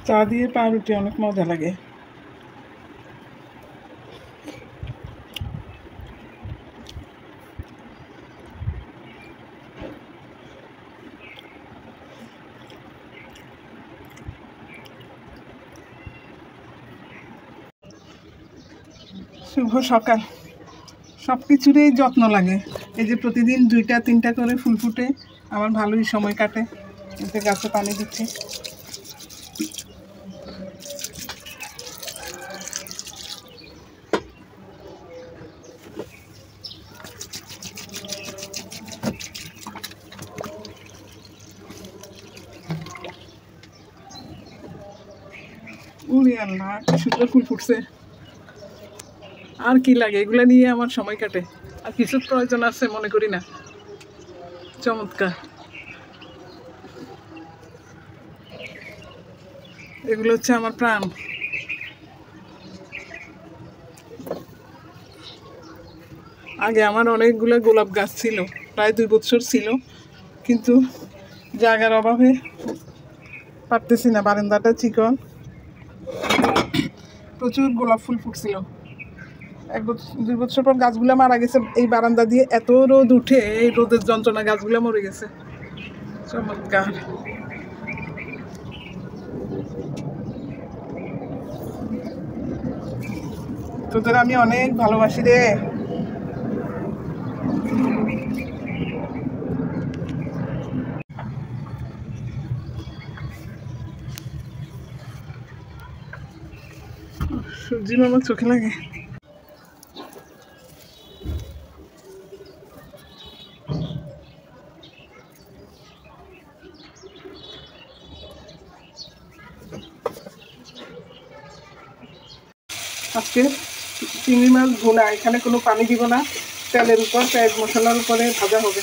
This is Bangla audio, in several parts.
চা দিয়ে পাউরুটি অনেক মজা লাগে। শুভ সকাল। সব কিছুরই যত্ন লাগে। এই যে প্রতিদিন 2টা-3টা করে ফুল ফুটে, আমার ভালোই সময় কাটে। এতে গাছে পানি দিচ্ছি। উড়ি আল্লাহ, কি সুন্দর ফুল ফুটছে। আর কি লাগে, এগুলো নিয়ে আমার সময় কাটে। আর কিছু প্রয়োজন আছে মনে করি না। চমৎকার। এগুলো হচ্ছে আমার প্রাণ। আগে আমার অনেকগুলো গোলাপ গাছ ছিল, প্রায় 2 বছর ছিল, কিন্তু জায়গার অভাবে পারতেছি না। বারান্দাটা চিকন, প্রচুর গোলাপ ফুল ফুটছিল। 2 বছর পর গাছগুলো মারা গেছে। এই বারান্দা দিয়ে এত রোদ উঠে, এই রোদের যন্ত্রণা গাছগুলো মরে গেছে। চমৎকার। তোদের আমি অনেক ভালোবাসি রে। সূর্যি মামার চোখে লাগে। আজকে চিংড়ি মাছ ভুনা, এখানে কোনো পানি দিব না। তেলের উপর পেঁয়াজ মশলার উপরে ভাজা হবে।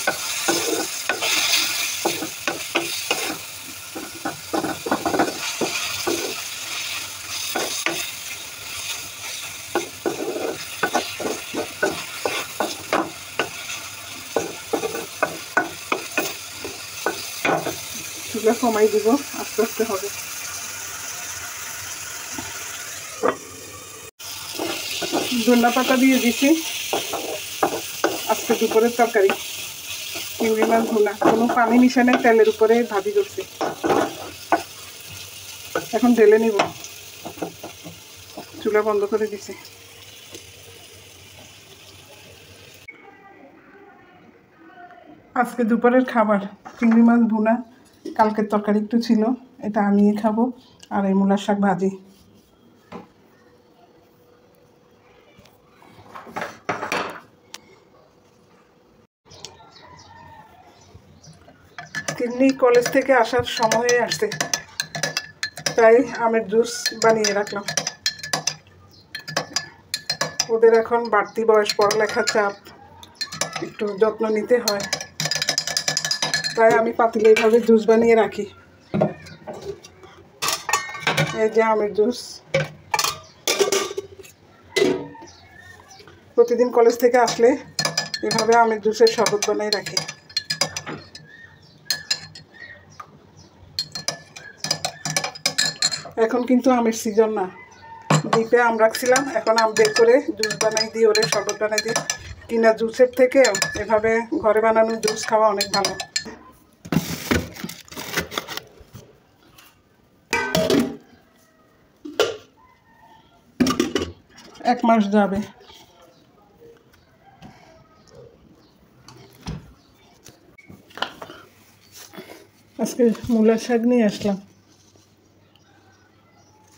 চুলা কমাই দিব, আস্তে আস্তে হবে। ধনিয়া পাতা দিয়ে দিছি। আজকে দুপুরের তরকারি চিংড়ি মাছ ভুনা, কোনো পানি মিশানো তেলের উপরে ভাজি করছি। এখন ঢেলে নিব। চুলা বন্ধ করে দিছি। আজকে দুপুরের খাবার চিংড়ি মাছ ভুনা, কালকের তরকারি একটু ছিল, এটা আমিয়ে খাবো, আর এই মূলার শাক ভাজি। তিন্নি কলেজ থেকে আসার সময় আসছে, তাই আমের জুস বানিয়ে রাখলাম। ওদের এখন বাড়তি বয়স, পড়ালেখার চাপ, একটু যত্ন নিতে হয়, তাই আমি পাতিলে এইভাবে জুস বানিয়ে রাখি। এই যে আমের জুস। প্রতিদিন কলেজ থেকে আসলে এভাবে আমের জুসের শরবত বানিয়ে রাখি। এখন কিন্তু আমের সিজন না। দ্বীপে আম রাখছিলাম, এখন আম বের করে জুস বানাই দিই, ওরে শরবত বানাই দিই। কিনা জুসের থেকে এভাবে ঘরে বানানো জুস খাওয়া অনেক ভালো। এক মাস যাবে। আজকে মূলার শাক নিয়ে আসলাম।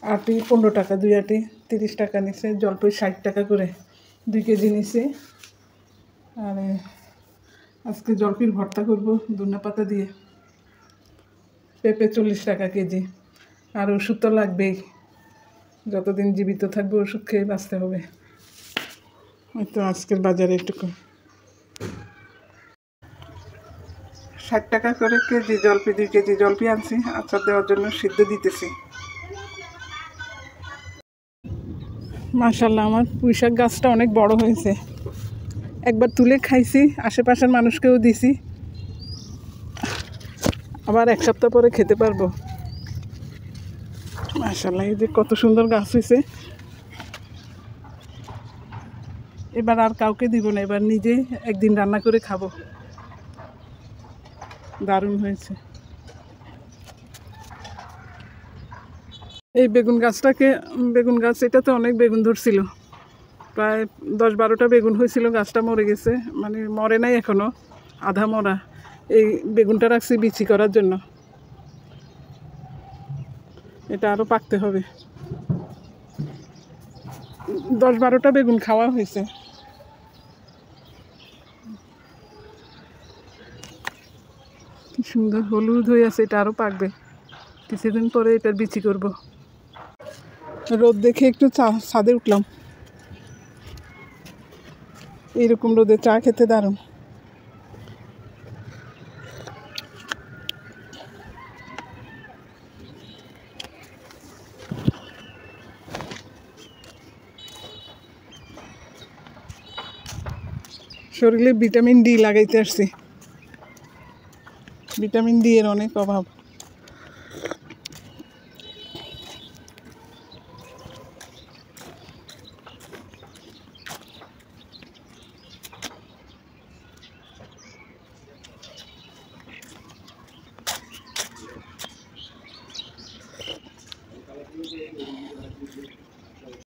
আটি 15 টাকা, 2 আটি 30 টাকা নিছে। জলপাই 60 টাকা করে 2 কেজি নিছে। আর আজকে জলপির ভর্তা করব ধনিয়া পাতা দিয়ে। পেঁপে 40 টাকা কেজি। আর ওষুধ তো লাগবেই, যতদিন জীবিত থাকবে ওষুধ খেয়ে বাঁচতে হবে। ওই তো আজকের বাজারে এটুকু। 60 টাকা করে কেজি জলপি, 2 কেজি জলপি আনছি আচার দেওয়ার জন্য, সিদ্ধ দিতেছি। মাশাআল্লাহ, আমার পুঁইশাক গাছটা অনেক বড় হয়েছে। একবার তুলে খাইছি, আশেপাশের মানুষকেও দিছি, আবার 1 সপ্তাহ পরে খেতে পারবো। মাশাআল্লাহ, এই যে কত সুন্দর গাছ হয়েছে। এবার আর কাউকে দিব না, এবার নিজে একদিন রান্না করে খাবো। দারুণ হয়েছে। এই বেগুন গাছ এটাতে অনেক বেগুন ধরছিল, প্রায় 10-12টা বেগুন হয়েছিল। গাছটা মরে গেছে, মানে মরে নাই এখনো, আধা মরা। এই বেগুনটা রাখছি বিচি করার জন্য, এটা আরও পাকতে হবে। 10-12টা বেগুন খাওয়া হয়েছে। কি সুন্দর হলুদ হয়ে আছে, এটা আরও পাকবে কিছুদিন পরে, এটার বিচি করব। রোদ দেখে একটু ছাদে উঠলাম। এইরকম রোদে চা খেতে দারুণ। শরীরে ভিটামিন ডি লাগাইতে আসছি, ভিটামিন ডি এর অনেক অভাব।